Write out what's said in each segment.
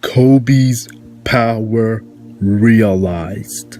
Coby's power realized.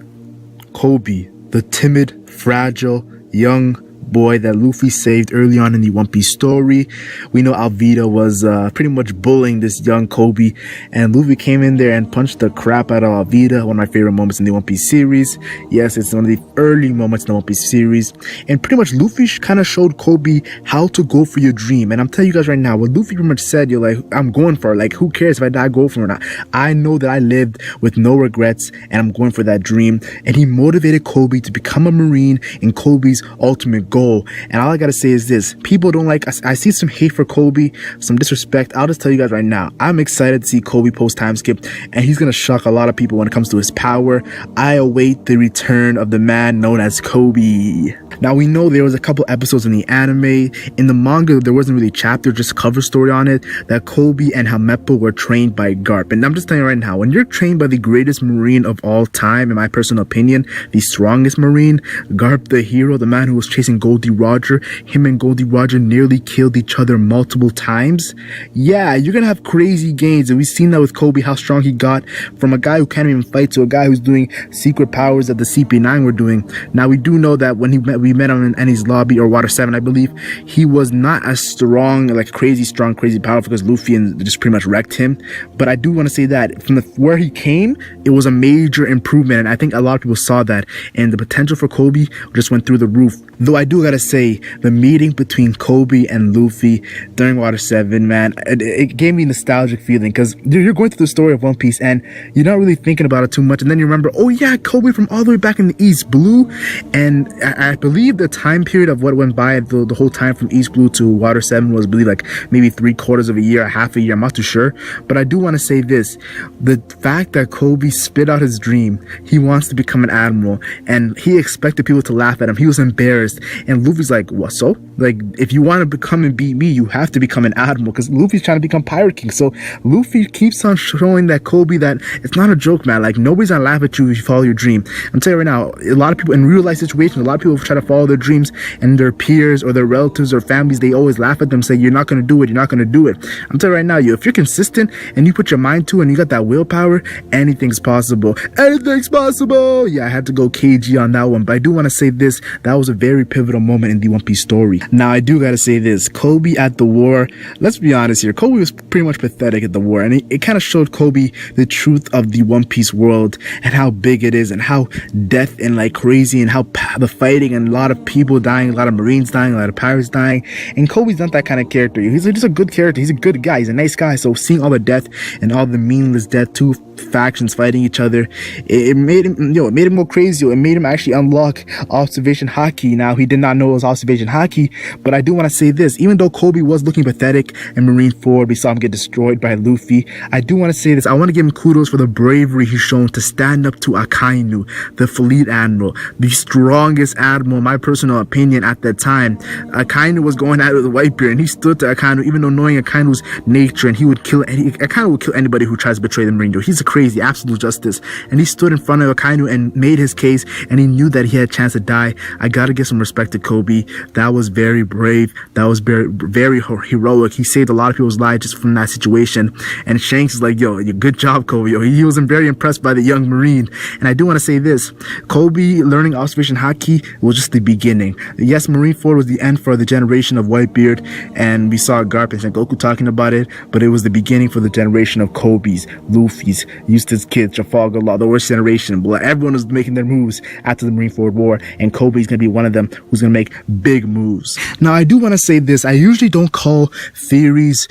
Coby, the timid, fragile, young boy that Luffy saved early on in the One Piece story. We know Alvida was pretty much bullying this young Coby, and Luffy came in there and punched the crap out of Alvida, one of my favorite moments in the One Piece series. Yes, it's one of the early moments in the One Piece series, and pretty much Luffy kind of showed Coby how to go for your dream. And I'm telling you guys right now, what Luffy pretty much said, you're like, I'm going for it. Like, who cares if I die, go for it or not? I know that I lived with no regrets, and I'm going for that dream. And he motivated Coby to become a Marine in Coby's ultimate goal. And all I gotta say is this: people don't like us. I see some hate for Coby, some disrespect. I'll just tell you guys right now, I'm excited to see Coby post time skip, and he's gonna shock a lot of people when it comes to his power. I await the return of the man known as Coby. Now, we know there was a couple episodes in the anime. In the manga, there wasn't really a chapter, just a cover story on it, that Coby and Helmeppo were trained by Garp. And I'm just telling you right now, when you're trained by the greatest Marine of all time, in my personal opinion, the strongest Marine, Garp the hero, the man who was chasing Goldie Roger, him and Goldie Roger nearly killed each other multiple times. Yeah, you're gonna have crazy gains, and we've seen that with Coby, how strong he got from a guy who can't even fight to a guy who's doing secret powers that the CP9 were doing. Now, we do know that when we met him in Ennie's lobby, or Water 7, I believe, he was not as strong, like crazy strong, crazy powerful, because Luffy and just pretty much wrecked him. But I do want to say that from where he came, it was a major improvement, and I think a lot of people saw that, and the potential for Coby just went through the roof. Though I do gotta say, the meeting between Coby and Luffy during Water 7, man, it gave me nostalgic feeling, because you're going through the story of One Piece and you're not really thinking about it too much, and then you remember, oh yeah, Coby from all the way back in the East Blue. And I believe the time period of what went by the whole time from East Blue to Water 7 was, I believe, like maybe 3/4 of a year, half a year, I'm not too sure. But I do want to say this: the fact that Coby spit out his dream, he wants to become an admiral, and he expected people to laugh at him. He was embarrassed, and Luffy's like, what, so? Like, if you want to become and beat me, you have to become an admiral, because Luffy's trying to become Pirate King. So Luffy keeps on showing that Coby that it's not a joke, man. Like, nobody's gonna laugh at you if you follow your dream. I'm telling you right now, a lot of people in real life situations, a lot of people try to follow their dreams, and their peers or their relatives or families, they always laugh at them, say, you're not gonna do it, you're not gonna do it. I'm telling you right now, if you're consistent and you put your mind to it and you got that willpower, anything's possible. Anything's possible. Yeah, I had to go KG on that one, but I do want to say this: that was a very pivotal moment in the One Piece story. Now, I do gotta say this: Coby at the war, let's be honest here, Coby was pretty much pathetic at the war, and it kind of showed Coby the truth of the One Piece world and how big it is, and how death and like crazy, and how the fighting and a lot of people dying, a lot of Marines dying, a lot of pirates dying. And Coby's not that kind of character. He's just a good character. He's a good guy. He's a nice guy. So seeing all the death and all the meaningless death, two factions fighting each other, it made him, it made him go crazy. It made him actually unlock observation haki. Now, he did not know it was observation haki, but I do want to say this: even though Coby was looking pathetic in Marineford, we saw him get destroyed by Luffy, I do want to say this: I want to give him kudos for the bravery he's shown to stand up to Akainu, the fleet admiral, the strongest admiral, in my personal opinion, at that time. Akainu was going at it with Whitebeard, and he stood to Akainu, even though knowing Akainu's nature, and Akainu would kill anybody who tries to betray the Marine. He's a crazy, absolute justice, and he stood in front of Akainu and made his case, and he knew that he had a chance to die. I gotta give some respect to Coby. That was very brave. That was very, very heroic. He saved a lot of people's lives just from that situation. And Shanks is like, yo, good job, Coby. Yo, he was very impressed by the young Marine. And I do want to say this: Coby learning observation haki was just the beginning. Yes, Marineford was the end for the generation of Whitebeard, and we saw Garp and Sengoku talking about it, but it was the beginning for the generation of Coby's, Luffy's, Eustace Kids, Trafalgar Law, the worst generation. Everyone was making their moves after the Marineford War, and Coby's gonna be one of them who's gonna make big moves. Now, I do want to say this: I usually don't call theories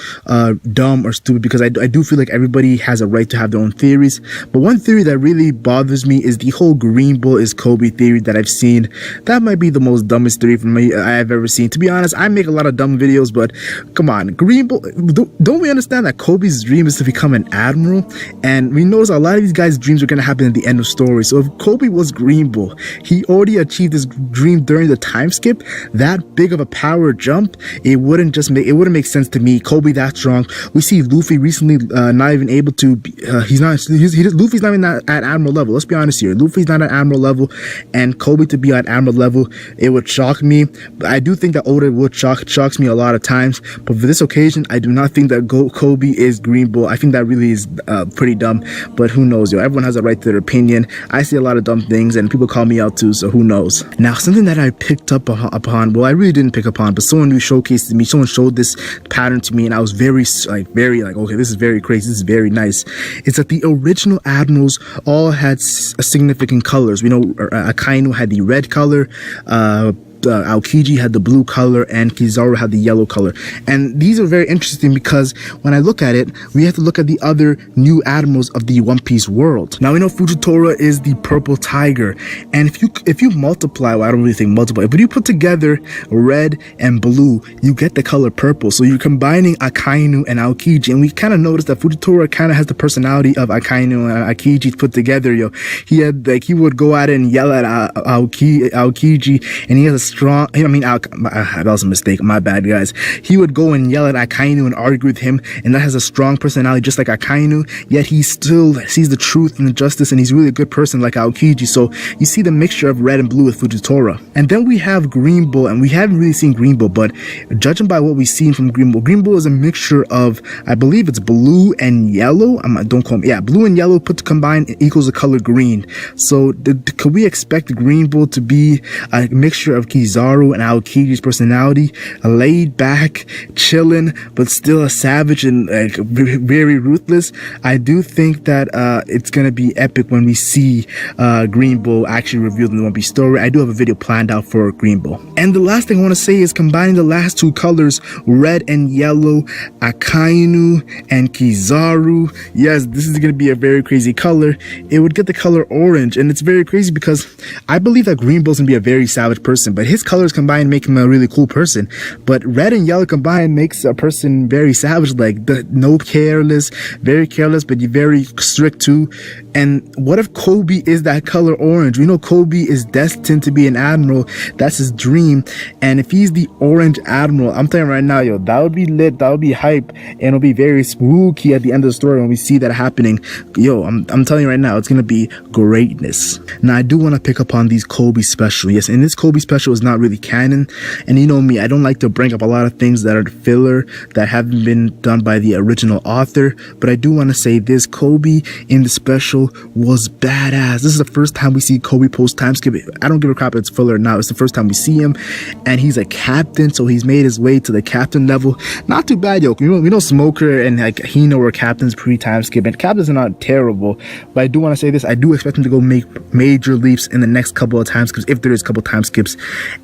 dumb or stupid, because I do feel like everybody has a right to have their own theories. But one theory that really bothers me is the whole Green Bull is Coby theory that I've seen. That might be the most dumbest theory from me I've ever seen. To be honest, I make a lot of dumb videos, but come on, Green Bull, don't we understand that Coby's dream is to become an admiral? And we notice a lot of these guys' dreams are going to happen at the end of story. So if Coby was Green Bull, he already achieved his dream during the time time skip, that big of a power jump, it wouldn't make sense to me. Coby that strong. We see Luffy recently not even able to be, Luffy's not even at Admiral level. Let's be honest here. Luffy's not at Admiral level, and Coby to be at Admiral level, it would shock me. But I do think that Oda would shocks me a lot of times. But for this occasion, I do not think that Coby is Green Bull. I think that really is pretty dumb. But who knows, yo? Everyone has a right to their opinion. I see a lot of dumb things, and people call me out too. So who knows? Now, something that I picked up upon. Well, I really didn't pick up on, but someone who showcased to me. Someone showed this pattern to me, and I was very like, okay, this is very crazy. This is very nice. It's that the original admirals all had significant colors. We know Akainu had the red color, Aokiji had the blue color, and Kizaru had the yellow color. And these are very interesting because when I look at it, we have to look at the other new admirals of the One Piece world. Now we know Fujitora is the purple tiger, and if you multiply, well, I don't really think multiply, but you put together red and blue, you get the color purple. So you're combining Akainu and Aokiji, and we kind of noticed that Fujitora kind of has the personality of Akainu and Aokiji put together. Yo, he would go at it and yell at Aokiji, and he has a strong, that was a mistake, my bad, guys. He would go and yell at Akainu and argue with him, and that has a strong personality just like Akainu, yet he still sees the truth and the justice, and he's really a good person like Aokiji. So you see the mixture of red and blue with Fujitora. And then we have Green Bull, and we haven't really seen Green Bull, but judging by what we've seen from Green Bull is a mixture of, I believe it's blue and yellow. Don't call me, yeah, blue and yellow put to combine equals the color green. So could we expect Green Bull to be a mixture of Kizaru and Aokiji's personality, laid back, chilling, but still a savage and very ruthless? I do think that it's gonna be epic when we see Green Bull actually revealed in the One Piece story. I do have a video planned out for Green Bull. And the last thing I want to say is combining the last two colors, red and yellow, Akainu and Kizaru. Yes, this is gonna be a very crazy color. It would get the color orange, and it's very crazy because I believe that Green Bull's gonna be a very savage person, but his colors combined make him a really cool person. But red and yellow combined makes a person very savage, like very careless, but you're very strict too. And what if Coby is that color orange? We know Coby is destined to be an admiral. That's his dream. And if he's the orange admiral, I'm telling you right now, yo, that would be lit. That would be hype, and it'll be very spooky at the end of the story when we see that happening. Yo, I'm telling you right now, it's gonna be greatness. Now I do want to pick up on these Coby special. Yes, and this Coby special is not really canon, and you know me, I don't like to bring up a lot of things that are filler that haven't been done by the original author, but I do want to say this: Coby in the special was badass. This is the first time we see Coby post time skip. I don't give a crap if it's filler or not. It's the first time we see him, and he's a captain, so he's made his way to the captain level. Not too bad, yo. We know Smoker and like Hino were captains pre-time skip, and captains are not terrible, but I do want to say this: I do expect him to go make major leaps in the next couple of time skips, if there is a couple of time skips.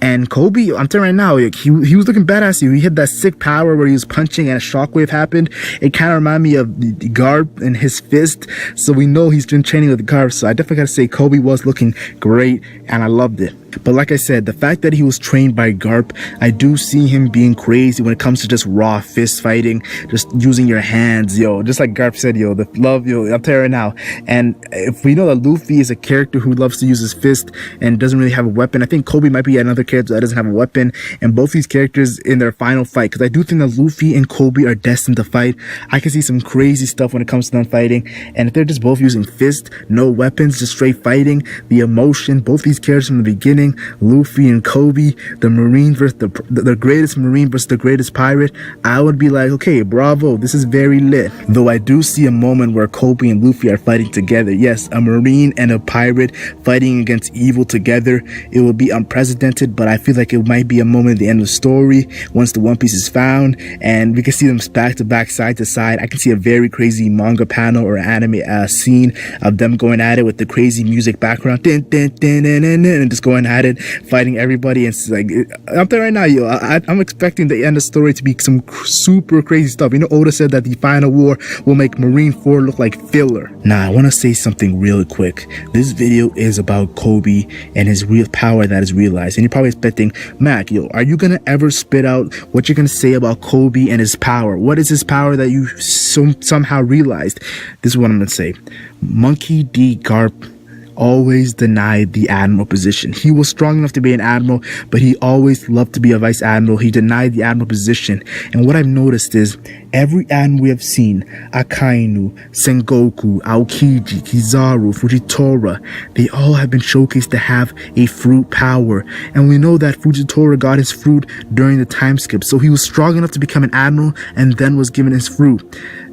And Coby, I'm telling you right now, he was looking badass. He had that sick power where he was punching and a shockwave happened. It kind of reminded me of Garp and his fist, so we know he's been training with Garp. So I definitely gotta say Coby was looking great, and I loved it. But like I said, the fact that he was trained by Garp, I do see him being crazy when it comes to just raw fist fighting, just using your hands, yo. Just like Garp said, yo, the love, yo, I'm telling you right now. And if we know that Luffy is a character who loves to use his fist and doesn't really have a weapon, I think Coby might be another character that doesn't have a weapon. And both these characters in their final fight, because I do think that Luffy and Coby are destined to fight. I can see some crazy stuff when it comes to them fighting. And if they're just both using fists, no weapons, just straight fighting, the emotion, both these characters from the beginning, Luffy and Coby, the Marine versus the greatest Marine versus the greatest pirate, I would be like, okay, bravo, this is very lit. Though I do see a moment where Coby and Luffy are fighting together. Yes, a Marine and a pirate fighting against evil together. It would be unprecedented, but I feel like it might be a moment at the end of the story once the One Piece is found and we can see them back to back, side to side. I can see a very crazy manga panel or anime scene of them going at it with the crazy music background, and just going at it, fighting everybody. And it's like, I'm there right now, yo. I'm expecting the end of the story to be some super crazy stuff. You know, Oda said that the final war will make Marine 4 look like filler. Now, I want to say something really quick. This video is about Coby and his real power that is realized. And you're probably expecting, Mac, yo, are you gonna ever spit out what you're gonna say about Coby and his power? What is his power that you somehow realized? This is what I'm gonna say. Monkey D. Garp always denied the admiral position. He was strong enough to be an admiral, but he always loved to be a vice admiral. He denied the admiral position. And what I've noticed is every admiral we have seen, Akainu, Sengoku, Aokiji, Kizaru, Fujitora, they all have been showcased to have a fruit power. And we know that Fujitora got his fruit during the time skip, so he was strong enough to become an admiral and then was given his fruit.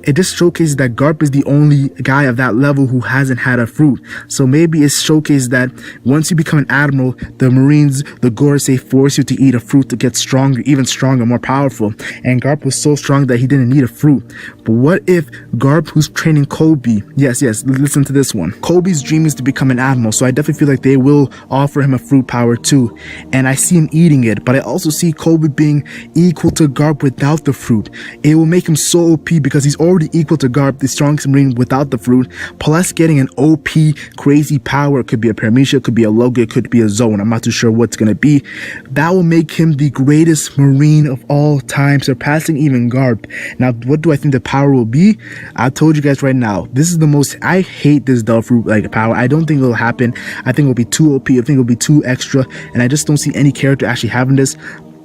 It just showcases that Garp is the only guy of that level who hasn't had a fruit. So maybe it's showcased that once you become an admiral, the Marines, the Gorosei force you to eat a fruit to get stronger, even stronger, more powerful. And Garp was so strong that he didn't need a fruit. But what if Garp, who's training Coby, yes, listen to this one. Kobe's dream is to become an admiral, so I definitely feel like they will offer him a fruit power too. And I see him eating it, but I also see Coby being equal to Garp without the fruit. It will make him so OP because he's already equal to Garp, the strongest Marine without the fruit, plus getting an OP crazy power. It could be a Paramecia, it could be a Loga, it could be a Zone. I'm not too sure what's going to be. That will make him the greatest Marine of all time, surpassing even Garp. Now, what do I think the power will be? I told you guys right now, this is the most, I hate this Dull Fruit like power. I don't think it'll happen. I think it'll be too OP. I think it'll be too extra, and I just don't see any character actually having this.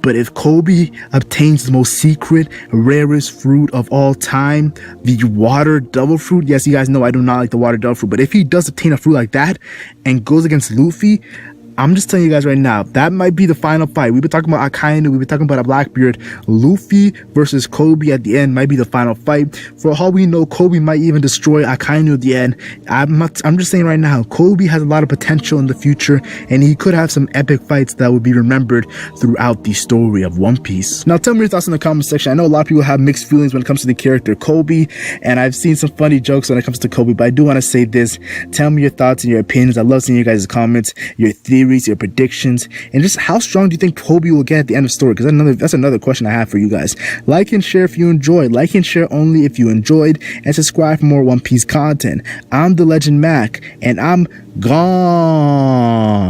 But if Coby obtains the most secret, rarest fruit of all time, the water double fruit, yes, you guys know I do not like the water double fruit, but if he does obtain a fruit like that and goes against Luffy, I'm just telling you guys right now, that might be the final fight. We've been talking about Akainu, we've been talking about a Blackbeard. Luffy versus Coby at the end might be the final fight. For all we know, Coby might even destroy Akainu at the end. I'm just saying right now, Coby has a lot of potential in the future, and he could have some epic fights that would be remembered throughout the story of One Piece. Now, tell me your thoughts in the comment section. I know a lot of people have mixed feelings when it comes to the character Coby, and I've seen some funny jokes when it comes to Coby, but I do want to say this. Tell me your thoughts and your opinions. I love seeing you guys' comments, your theories, your predictions, and just how strong do you think Coby will get at the end of the story? Because that's another question I have for you guys. Like and share if you enjoyed. Like and share only if you enjoyed, and subscribe for more One Piece content. I'm the Legend Mac, and I'm gone.